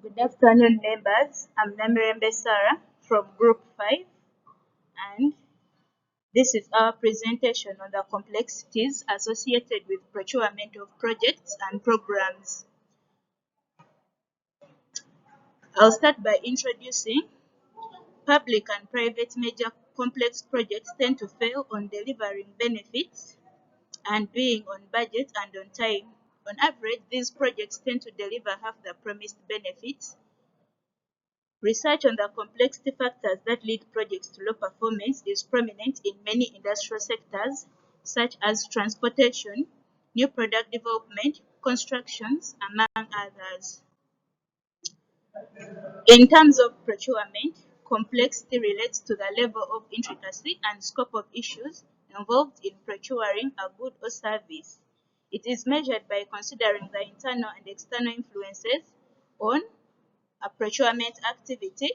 Good afternoon, members. I'm Namirembe Sarah from Group 5, and this is our presentation on the complexities associated with procurement of projects and programs. I'll start by introducing public and private major complex projects tend to fail on delivering benefits and being on budget and on time. On average, these projects tend to deliver half the promised benefits. Research on the complexity factors that lead projects to low performance is prominent in many industrial sectors, such as transportation, new product development, constructions, among others. In terms of procurement, complexity relates to the level of intricacy and scope of issues involved in procuring a good or service. It is measured by considering the internal and external influences on a procurement activity,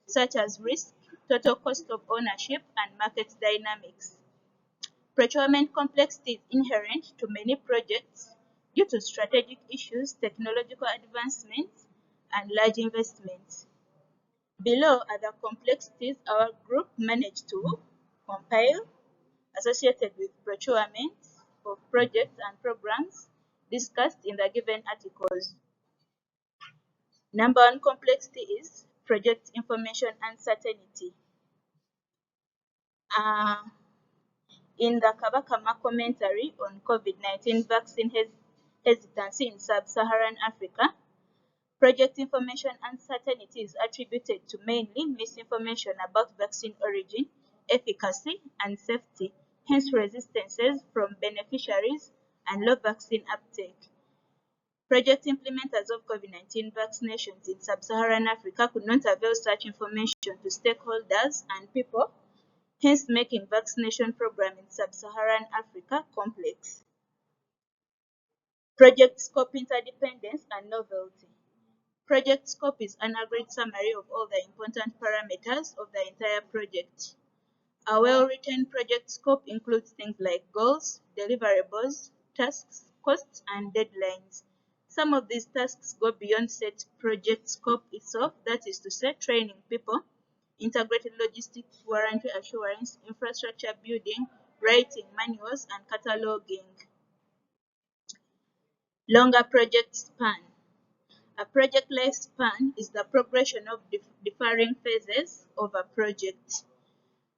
such as risk, total cost of ownership, and market dynamics. Procurement complexity is inherent to many projects due to strategic issues, technological advancements, and large investments. Below are the complexities our group managed to compile associated with procurement of projects and programs discussed in the given articles. Number one complexity is project information uncertainty. In the Kabakama commentary on COVID-19 vaccine hesitancy in sub-Saharan Africa, project information uncertainty is attributed to mainly misinformation about vaccine origin, efficacy, and safety, hence resistances from beneficiaries and low vaccine uptake. Project implementers of COVID-19 vaccinations in sub-Saharan Africa could not avail such information to stakeholders and people, hence making vaccination program in sub-Saharan Africa complex. Project scope interdependence and novelty. Project scope is an aggregate summary of all the important parameters of the entire project. A well-written project scope includes things like goals, deliverables, tasks, costs, and deadlines. Some of these tasks go beyond set project scope itself, that is to say, training people, integrated logistics, warranty assurance, infrastructure building, writing manuals, and cataloging. Longer project span. A project lifespan is the progression of differing phases of a project.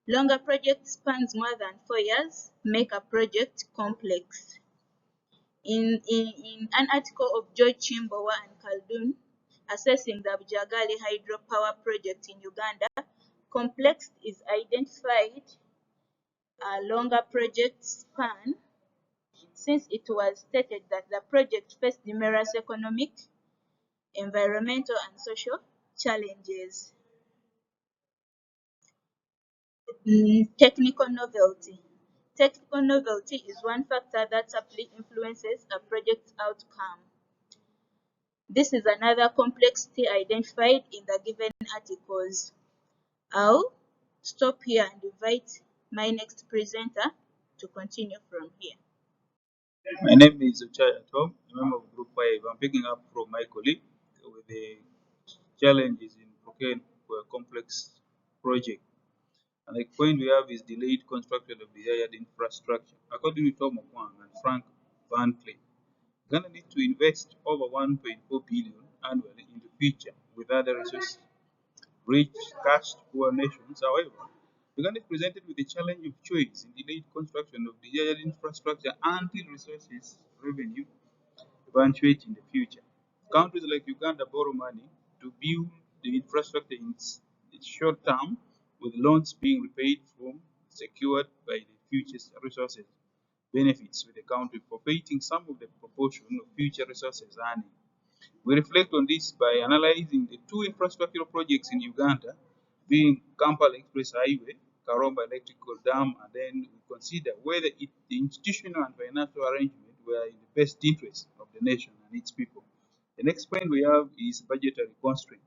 Longer project spans more than 4 years make a project complex. In an article of George Chimbowa and Khaldun assessing the Bujagali hydropower project in Uganda, complex is identified a longer project span since it was stated that the project faced numerous economic, environmental, and social challenges. Technical novelty. Technical novelty is one factor that subtly influences a project's outcome. This is another complexity identified in the given articles. I'll stop here and invite my next presenter to continue from here. My name is Uchaya Tom, a member of Group 5. I'm picking up from my colleague with the challenges in procuring for a complex project. And the point we have is delayed construction of desired infrastructure. According to Tom Okwang and Frank Van Clee, Ghana needs to invest over 1.4 billion annually in the future with other resources. Rich, cash poor nations, however, Uganda is presented with the challenge of choice in delayed construction of desired infrastructure until resources revenue eventuate in the future. Countries like Uganda borrow money to build the infrastructure in short term, with loans being repaid from secured by the future resources benefits, with the country forfeiting some of the proportion of future resources earning. We reflect on this by analyzing the two infrastructural projects in Uganda, being Kampala Express Highway, Karomba Electrical Dam, and then we consider whether the institutional and financial arrangement were in the best interest of the nation and its people. The next point we have is budgetary constraint.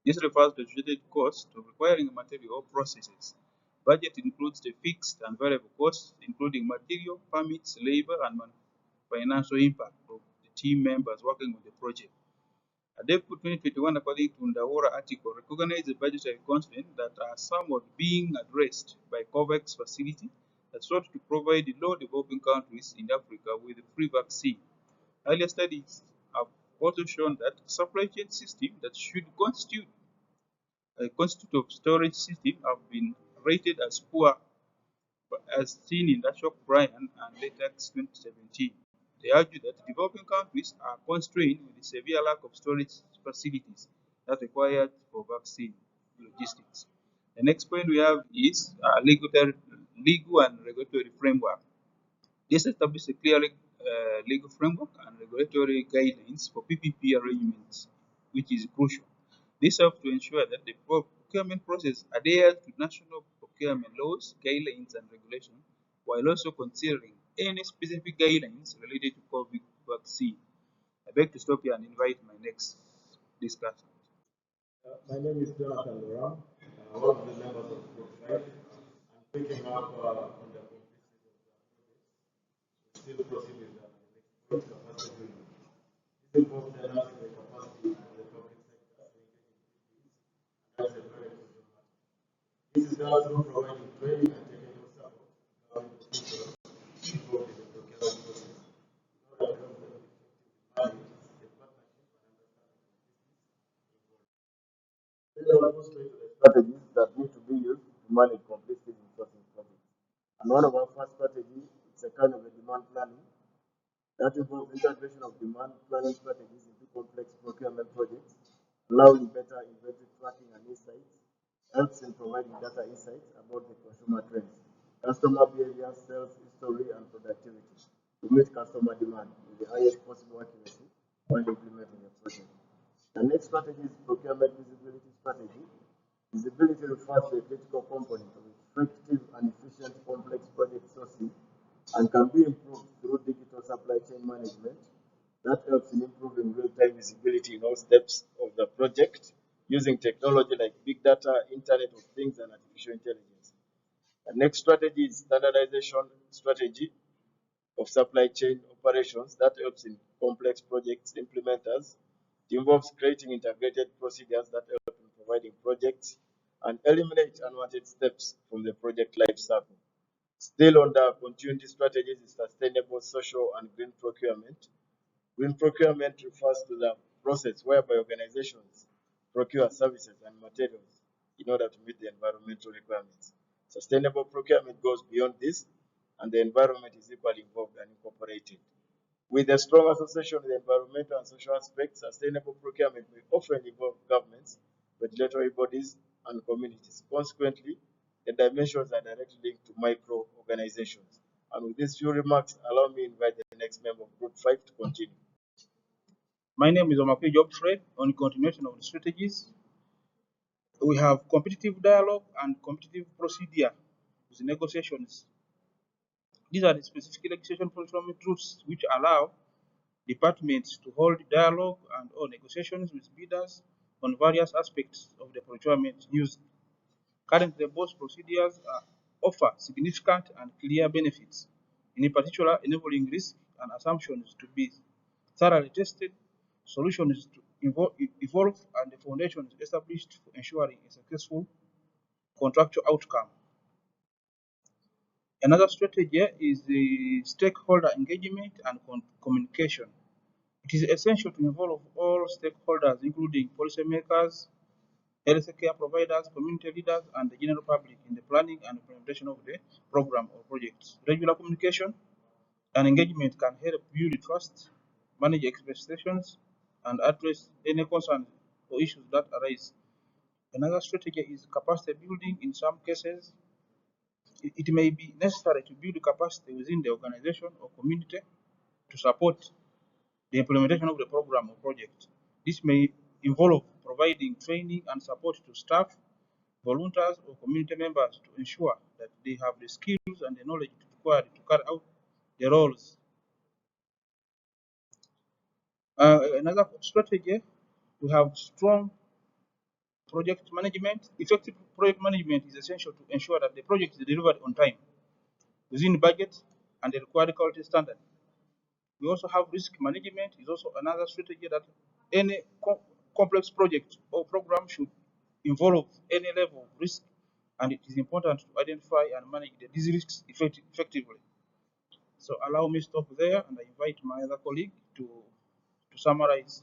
This refers to the associated cost of requiring material or processes. Budget includes the fixed and variable costs, including material, permits, labor, and financial impact of the team members working on the project. ADEPCO 2021, according to Ndahora article, recognized the budgetary constraints that are somewhat being addressed by COVAX facility that sought to provide low developing countries in Africa with free vaccine. Earlier studies have also shown that supply chain system that should constitute of storage system have been rated as poor, as seen in Ashok Bryan and Latex 2017. They argue that developing countries are constrained with the severe lack of storage facilities that required for vaccine logistics. The next point we have is legal and regulatory framework. This establishes a clear legal framework and regulatory guidelines for PPP arrangements, which is crucial. This helps to ensure that the procurement process adheres to national procurement laws, guidelines, and regulations, while also considering any specific guidelines related to COVID vaccine. I beg to stop here and invite my next discussant. My name is Jonathan Loram, one of the members of Group 5. I'm picking up on the complexity of the project. We still proceed with the next point, capacity building. This involves enhancing the capacity of the public sector to engage in activities and as a very crucial matter. This is done through providing training and technical support to government officials involved in the procurement process in order to help them effectively manage the partnership and understanding of business. Then I will go straight to the strategies that need to be used to manage complexity in sourcing projects. And one of our first strategy is a kind of a demand planning that involves integration of demand planning strategies into complex procurement projects, allowing better inventory tracking and insights, helps in providing data insights about the consumer trends, customer behavior, sales history, and productivity to meet customer demand with the highest possible accuracy while implementing a project. The next strategy is procurement visibility strategy. Visibility refers to a critical component of effective and efficient complex project sourcing and can be improved through digital supply chain management that helps in improving real-time visibility in all steps of the project using technology like big data, Internet of Things, and artificial intelligence. The next strategy is standardization strategy of supply chain operations that helps in complex projects implementers. It involves creating integrated procedures that help in providing projects and eliminate unwanted steps from the project life cycle. Still under continuity strategies is sustainable, social, and green procurement. Green procurement refers to the process whereby organizations procure services and materials in order to meet the environmental requirements. Sustainable procurement goes beyond this, and the environment is equally involved and incorporated. With a strong association with environmental and social aspects, sustainable procurement may often involve governments, regulatory bodies, and communities. Consequently, the dimensions are directly linked to micro organizations. And with these few remarks, allow me to invite the next member of Group 5 to continue. My name is Omakwe Jobfred. On continuation of the strategies, we have competitive dialogue and competitive procedure with negotiations. These are the specific legislation procurement rules which allow departments to hold dialogue and or negotiations with bidders on various aspects of the procurement used. Currently, both procedures offer significant and clear benefits, in particular enabling risk and assumptions to be thoroughly tested, solutions to evolve, and the foundations established for ensuring a successful contractual outcome. Another strategy is the stakeholder engagement and communication. It is essential to involve all stakeholders, including policymakers, healthcare providers, community leaders, and the general public in the planning and implementation of the program or projects. Regular communication and engagement can help build trust, manage expectations, and address any concerns or issues that arise. Another strategy is capacity building. In some cases, it may be necessary to build capacity within the organization or community to support the implementation of the program or project. This may involve providing training and support to staff, volunteers, or community members to ensure that they have the skills and the knowledge required to carry out the roles. Another strategy, we have strong project management. Effective project management is essential to ensure that the project is delivered on time, within budget, and the required quality standard. We also have risk management is also another strategy that any complex project or program should involve any level of risk, and it is important to identify and manage these risks effectively. So allow me stop there, and I invite my other colleague to summarize.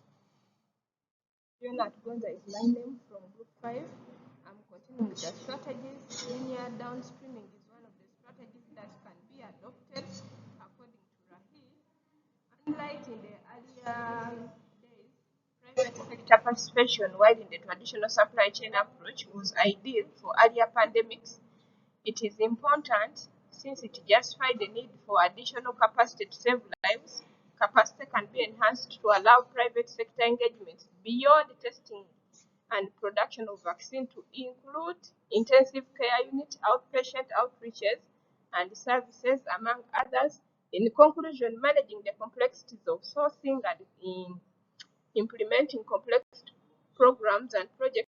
Jonat Gonza is my name from Group 5. I'm continuing with the strategies. Linear downstreaming is one of the strategies that can be adopted according to Rahil. Unlike in the earlier days, private sector participation, while in the traditional supply chain approach, was ideal for earlier pandemics. It is important since it justifies the need for additional capacity to save lives. Capacity can be enhanced to allow private sector engagement beyond testing and production of vaccine to include intensive care unit, outpatient outreaches, and services, among others. In conclusion, managing the complexities of sourcing and in implementing complex programs and projects